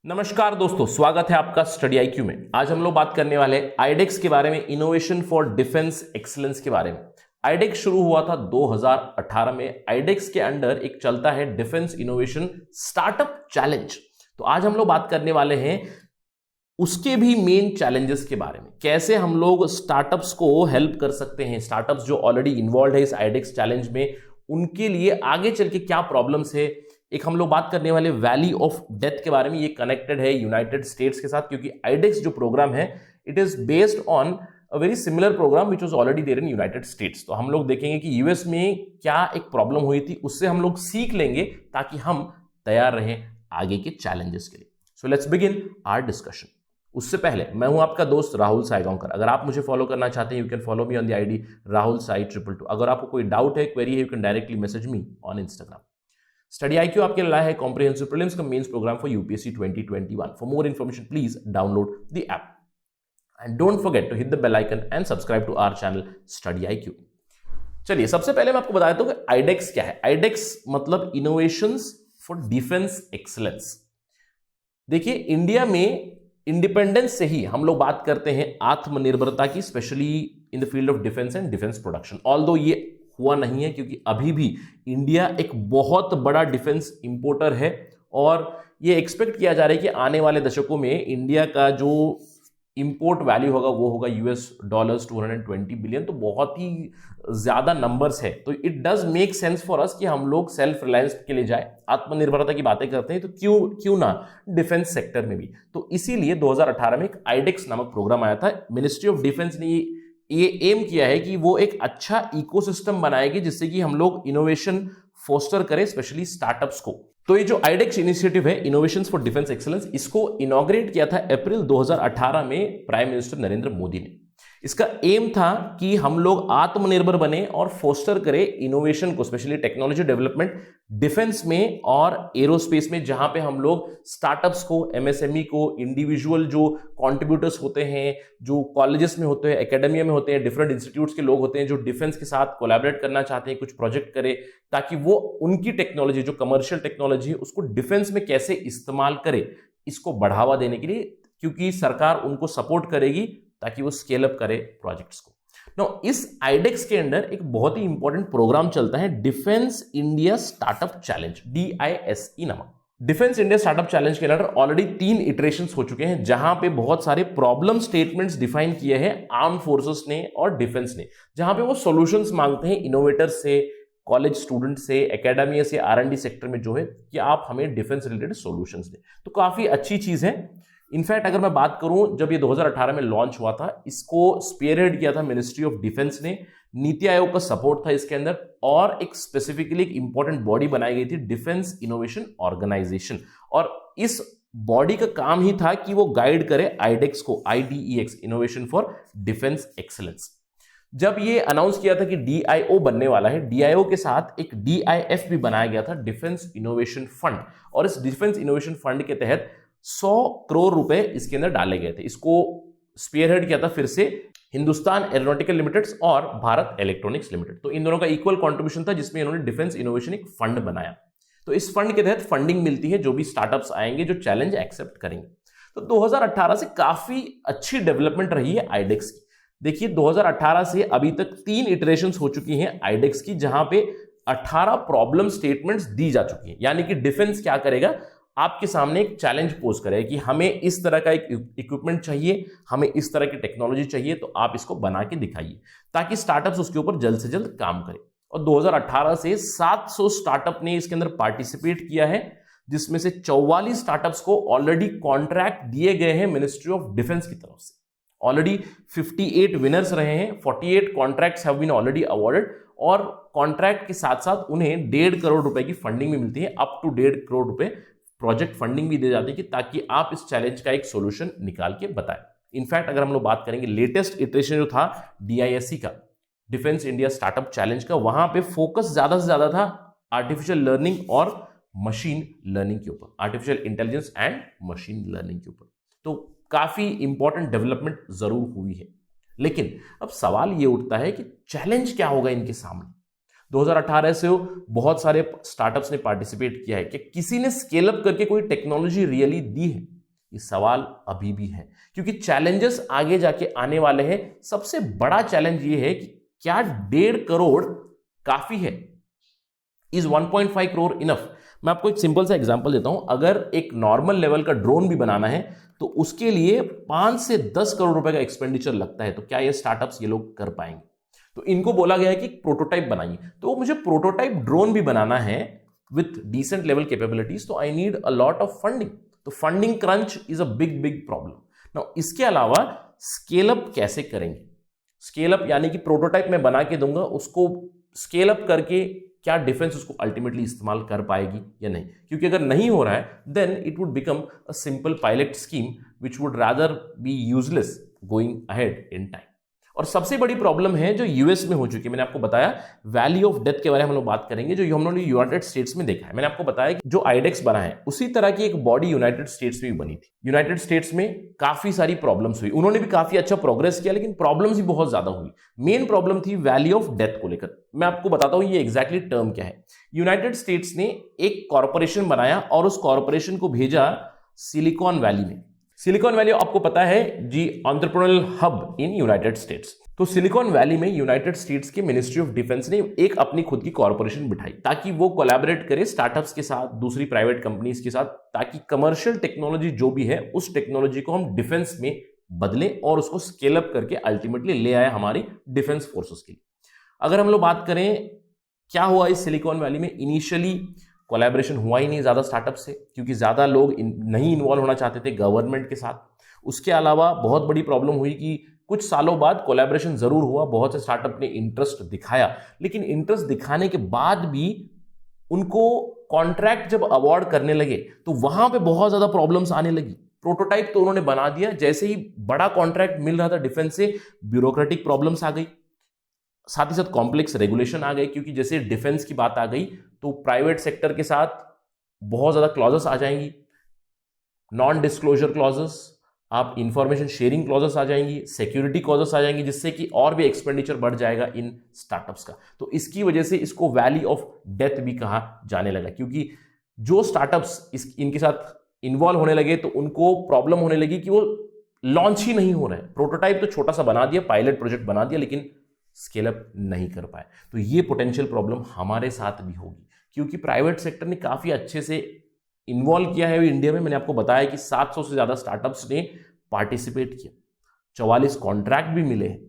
नमस्कार दोस्तों, स्वागत है आपका स्टडी आईक्यू में। आज हम लोग बात करने वाले हैं आईडेक्स के बारे में, इनोवेशन फॉर डिफेंस एक्सीलेंस के बारे में। आईडेक्स शुरू हुआ था 2018 में। आईडेक्स के अंडर एक चलता है डिफेंस इनोवेशन स्टार्टअप चैलेंज। तो आज हम लोग बात करने वाले हैं उसके भी मेन चैलेंजेस के बारे में, कैसे हम लोग स्टार्टअप्स को हेल्प कर सकते हैं। स्टार्टअप्स जो ऑलरेडी इन्वॉल्व है इस आईडेक्स चैलेंज में, उनके लिए आगे चल के क्या प्रॉब्लम्स है। एक हम लोग बात करने वाले वैली ऑफ डेथ के बारे में। ये कनेक्टेड है यूनाइटेड स्टेट्स के साथ, क्योंकि आईडेक्स जो प्रोग्राम है it is based on a very similar program which was already there in United States. तो हम लोग देखेंगे कि यूएस में क्या एक प्रॉब्लम हुई थी, उससे हम लोग सीख लेंगे ताकि हम तैयार रहें आगे के चैलेंजेस के लिए। So let's begin our discussion. उससे पहले मैं हूं आपका दोस्त राहुल साईगांवकर। अगर आप मुझे फॉलो करना चाहते हैं you can follow me on the ID Rahul Sai 222। अगर आपको कोई डाउट है, क्वेरी है, you can directly message me on Instagram. Study IQ आपके लिए लाया है कॉम्प्रिहेंसिव प्रीलिम्स का mains program for UPSC 2021। For more information please download the app and don't forget to hit the bell icon and subscribe to our channel Study IQ. चलिए, सबसे पहले मैं आपको बता देता हूं कि आईडेक्स क्या है। आईडेक्स मतलब इनोवेशंस फॉर डिफेंस एक्सीलेंस। देखिए, इंडिया में इंडिपेंडेंस से ही हम लोग बात करते हैं आत्मनिर्भरता की, specially in the field of defence and defence production. Although ये हुआ नहीं है, क्योंकि अभी भी इंडिया एक बहुत बड़ा डिफेंस इंपोर्टर है और ये एक्सपेक्ट किया जा रहा है कि आने वाले दशकों में इंडिया का जो इंपोर्ट वैल्यू होगा वो होगा यूएस डॉलर्स 220 बिलियन। तो बहुत ही ज्यादा नंबर्स है। तो it does make sense for us कि हम लोग सेल्फ रिलायंस के लिए जाए, आत्मनिर्भरता की बातें करते हैं, तो क्यों ना डिफेंस सेक्टर में भी। तो इसीलिए 2018 में एक आईडेक्स नामक प्रोग्राम आया था। मिनिस्ट्री ऑफ डिफेंस ने ये एम किया है कि वो एक अच्छा इकोसिस्टम बनाएगी जिससे कि हम लोग इनोवेशन फोस्टर करें, स्पेशली स्टार्टअप्स को। तो ये जो आईडेक्स इनिशिएटिव है, इनोवेशंस फॉर डिफेंस एक्सीलेंस, इसको इनॉग्रेट किया था अप्रैल 2018 में प्राइम मिनिस्टर नरेंद्र मोदी ने। इसका एम था कि हम लोग आत्मनिर्भर बने और फोस्टर करें इनोवेशन को, स्पेशली टेक्नोलॉजी डेवलपमेंट डिफेंस में और एरोस्पेस में, जहां पे हम लोग स्टार्टअप्स को, एमएसएमई को, इंडिविजुअल जो कंट्रीब्यूटर्स होते हैं, जो कॉलेजेस में होते हैं, एकेडमिया में होते हैं, डिफरेंट इंस्टीट्यूट्स के लोग होते हैं जो डिफेंस के साथ कोलैबोरेट करना चाहते हैं, कुछ प्रोजेक्ट करें, ताकि वो उनकी टेक्नोलॉजी जो कमर्शियल टेक्नोलॉजी है उसको डिफेंस में कैसे इस्तेमाल करे, इसको बढ़ावा देने के लिए, क्योंकि सरकार उनको सपोर्ट करेगी ताकि वो स्केल अप करे प्रोजेक्ट्स को। नो, इस आईडेक्स के अंडर एक बहुत ही इंपॉर्टेंट प्रोग्राम चलता है, defence India startup challenge, DISE नामक। डिफेंस इंडिया स्टार्टअप चैलेंज के अंडर ऑलरेडी 3 इटरेशंस हो चुके हैं, जहां पे बहुत सारे प्रॉब्लम स्टेटमेंट्स डिफाइन किए हैं आर्म फोर्सेस ने और डिफेंस ने, जहां पे वो सॉल्यूशंस मांगते हैं इनोवेटर्स से, कॉलेज स्टूडेंट से, एकेडमिया से, R&D सेक्टर में जो है कि आप हमें डिफेंस रिलेटेड सॉल्यूशंस दें। तो काफी अच्छी चीज है। इनफैक्ट अगर मैं बात करूं, जब ये 2018 में लॉन्च हुआ था, इसको स्पीयरहेड किया था मिनिस्ट्री ऑफ डिफेंस ने। नीति आयोग का सपोर्ट था इसके अंदर, और एक स्पेसिफिकली एक इंपॉर्टेंट बॉडी बनाई गई थी, डिफेंस इनोवेशन ऑर्गेनाइजेशन। और इस बॉडी का काम ही था कि वो गाइड करे आईडेक्स को, IDEX, innovation for defence excellence. जब ये अनाउंस किया था कि DIO बनने वाला है, DIO के साथ एक DIF भी बनाया गया था, डिफेंस इनोवेशन फंड। और इस डिफेंस इनोवेशन फंड के तहत 100 करोड़ रुपए इसके अंदर डाले गए थे। इसको स्पीयरहेड किया था फिर से हिंदुस्तान एरोनॉटिकल लिमिटेड और भारत इलेक्ट्रॉनिक्स लिमिटेड। तो इन दोनों का इक्वल कंट्रीब्यूशन था, जिसमें इन्होंने डिफेंस इनोवेशन एक फंड बनाया। तो इस फंड के तहत फंडिंग मिलती है जो भी स्टार्टअप्स आएंगे जो चैलेंज एक्सेप्ट करेंगे। तो 2018 से काफी अच्छी डेवलपमेंट रही है आईडेक्स की। देखिए, 2018 से अभी तक 3 इटरेशंस हो चुकी हैं आईडेक्स की, जहां पे 18 प्रॉब्लम स्टेटमेंट्स दी जा चुकी हैं। यानी कि डिफेंस क्या करेगा, आपके सामने एक चैलेंज पोज करेगा कि हमें इस तरह का एक इक्विपमेंट चाहिए, हमें इस तरह की टेक्नोलॉजी चाहिए, तो आप इसको बना के दिखाइए, ताकि स्टार्टअप्स उसके ऊपर जल्द से जल्द काम करें। और 2018 से 700 स्टार्टअप ने इसके अंदर पार्टिसिपेट किया है, जिसमें से 44 स्टार्टअप्स को ऑलरेडी कॉन्ट्रैक्ट दिए गए हैं मिनिस्ट्री ऑफ डिफेंस की तरफ से। ऑलरेडी 58 विनर्स रहे हैं, 48 contracts have been already awarded, और कॉन्ट्रैक्ट के साथ साथ उन्हें 1.5 करोड़ रुपए की फंडिंग भी मिलती है, अप टू 1.5 करोड़ रुपए प्रोजेक्ट फंडिंग भी दी जाती है, कि ताकि आप इस चैलेंज का एक सॉल्यूशन निकाल के बताएं। इनफैक्ट अगर हम लोग बात करेंगे लेटेस्ट इटरेशन जो था DISE का, डिफेंस इंडिया स्टार्टअप चैलेंज का, वहां पे फोकस ज्यादा से ज्यादा था आर्टिफिशियल लर्निंग और मशीन लर्निंग के ऊपर, artificial intelligence and machine learning के ऊपर। तो काफी इंपॉर्टेंट डेवलपमेंट जरूर हुई है। लेकिन अब सवाल ये उठता है कि चैलेंज क्या होगा इनके सामने। 2018 से बहुत सारे स्टार्टअप्स ने पार्टिसिपेट किया है कि किसी ने स्केल अप करके कोई टेक्नोलॉजी रियली दी है। ये सवाल अभी भी है, क्योंकि चैलेंजेस आगे जाके आने वाले हैं। सबसे बड़ा चैलेंज ये है कि क्या 1.5 करोड़ काफी है? Is 1.5 crore enough? मैं आपको एक सिंपल सा एग्जांपल देता हूं। अगर एक नॉर्मल लेवल का ड्रोन भी बनाना है तो उसके लिए 5 से 10 करोड़ रुपए का एक्सपेंडिचर लगता है। तो क्या ये स्टार्टअप्स ये लोग कर पाएंगे? तो इनको बोला गया है कि प्रोटोटाइप बनाइए। तो मुझे प्रोटोटाइप ड्रोन भी बनाना है विथ डिसेंट लेवल कैपेबिलिटीज, तो I need a lot of funding. तो funding crunch is a big big problem. Now इसके अलावा स्केल अप कैसे करेंगे? स्केल अप यानी कि प्रोटोटाइप मैं बना के दूंगा, उसको स्केल अप करके क्या डिफेंस उसको अल्टीमेटली इस्तेमाल कर पाएगी या नहीं? क्योंकि अगर नहीं हो रहा है then it would become a simple pilot scheme which would rather be useless going ahead in time. और सबसे बड़ी प्रॉब्लम है जो यूएस में हो चुकी है। मैंने आपको बताया वैली ऑफ डेथ के बारे में हम लोग बात करेंगे, जो हम लोगों ने यूनाइटेड स्टेट्स में देखा है। मैंने आपको बताया कि जो आईडेक्स बना है उसी तरह की एक बॉडी यूनाइटेड स्टेट्स में भी बनी थी। यूनाइटेड स्टेट्स में काफी सारी प्रॉब्लम्स हुई, उन्होंने भी काफी अच्छा प्रोग्रेस किया, लेकिन प्रॉब्लम्स भी बहुत ज्यादा हुई। मेन प्रॉब्लम थी वैली ऑफ डेथ को लेकर। मैं आपको बताता हूं ये एग्जैक्टली टर्म क्या है। यूनाइटेड स्टेट्स ने एक कॉर्पोरेशन बनाया और उस कॉर्पोरेशन को भेजा सिलिकॉन वैली में। सिलिकॉन वैली आपको पता है जी, entrepreneurial hub in United States. तो सिलिकॉन वैली में यूनाइटेड स्टेट्स के मिनिस्ट्री ऑफ डिफेंस ने एक अपनी खुद की कॉर्पोरेशन बिठाई ताकि वो कोलैबोरेट करे स्टार्टअप्स के साथ, दूसरी प्राइवेट कंपनीज के साथ, ताकि कमर्शियल टेक्नोलॉजी जो भी है उस टेक्नोलॉजी को हम डिफेंस में बदलें और उसको स्केल अप करके अल्टीमेटली ले आए हमारी डिफेंस फोर्सेस के लिए। अगर हम लोग बात करें क्या हुआ इस सिलिकॉन वैली में, इनिशियली कोलैबोरेशन हुआ ही नहीं ज्यादा स्टार्टअप से, क्योंकि ज्यादा लोग नहीं इन्वॉल्व होना चाहते थे गवर्नमेंट के साथ। उसके अलावा बहुत बड़ी प्रॉब्लम हुई कि कुछ सालों बाद कोलैबोरेशन जरूर हुआ, बहुत से स्टार्टअप ने इंटरेस्ट दिखाया, लेकिन इंटरेस्ट दिखाने के बाद भी उनको कॉन्ट्रैक्ट जब अवार्ड करने लगे तो वहां पे बहुत ज्यादा प्रॉब्लम्स आने लगी। प्रोटोटाइप तो उन्होंने बना दिया, जैसे ही बड़ा कॉन्ट्रैक्ट मिल रहा था डिफेंस से, ब्यूरोक्रेटिक प्रॉब्लम्स आ गई, साथ ही साथ कॉम्प्लेक्स रेगुलेशन आ गए, क्योंकि जैसे डिफेंस की बात आ गई तो प्राइवेट सेक्टर के साथ बहुत ज्यादा क्लॉजेस आ जाएंगी, नॉन डिस्क्लोजर क्लॉजेस, आप इंफॉर्मेशन शेयरिंग क्लॉजेस आ जाएंगी, सिक्योरिटी क्लॉजेस आ जाएंगी, जिससे कि और भी एक्सपेंडिचर बढ़ जाएगा इन स्टार्टअप्स का। तो इसकी वजह से इसको वैली ऑफ डेथ भी कहा जाने लगा, क्योंकि जो स्टार्टअप्स इनके साथ इन्वॉल्व होने लगे तो उनको प्रॉब्लम होने लगी कि वो लॉन्च ही नहीं हो रहा है। प्रोटोटाइप तो छोटा सा बना दिया, पायलट प्रोजेक्ट बना दिया, लेकिन स्केल अप नहीं कर पाए। तो ये पोटेंशियल प्रॉब्लम हमारे साथ भी होगी, क्योंकि प्राइवेट सेक्टर ने काफी अच्छे से इन्वॉल्व किया है इंडिया में। मैंने आपको बताया कि 700 से ज्यादा स्टार्टअप्स ने पार्टिसिपेट किया, 44 कॉन्ट्रैक्ट भी मिले हैं।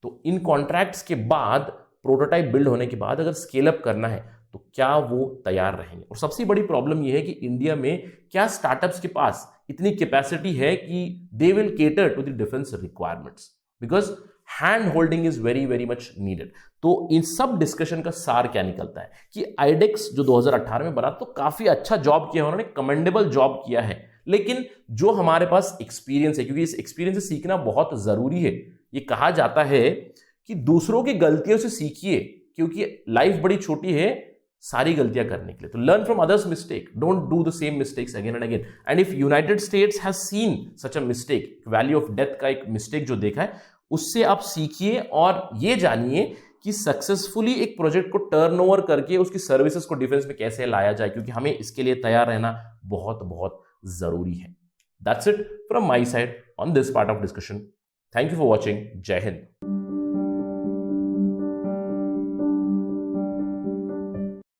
तो इन कॉन्ट्रैक्ट्स के बाद, प्रोटोटाइप बिल्ड होने के बाद अगर स्केल अप करना है तो क्या वो तैयार रहेंगे? और सबसे बड़ी प्रॉब्लम यह है कि इंडिया में क्या स्टार्टअप्स के पास इतनी कैपेसिटी है कि they will cater to the defence requirements, because hand holding is very very much needed. तो इन सब डिस्कशन का सार क्या निकलता है कि आईडेक्स जो 2018 में बना तो काफी अच्छा जॉब किया, उन्होंने कमेंडेबल जॉब किया है, लेकिन जो हमारे पास एक्सपीरियंस है, क्योंकि इस एक्सपीरियंस से सीखना बहुत जरूरी है। ये कहा जाता है कि दूसरों की गलतियों से सीखिए, क्योंकि लाइफ बड़ी छोटी है सारी गलतियां करने के लिए। तो learn from others mistake, don't do the same mistakes again and again. And if United states has seen such a mistake, valley of death का एक मिस्टेक जो देखा है, उससे आप सीखिए और ये जानिए कि सक्सेसफुली एक प्रोजेक्ट को टर्न ओवर करके उसकी सर्विसेज को डिफेंस में कैसे लाया जाए, क्योंकि हमें इसके लिए तैयार रहना बहुत बहुत जरूरी है। That's it from my side on this part of discussion. Thank you for watching. जय हिंद।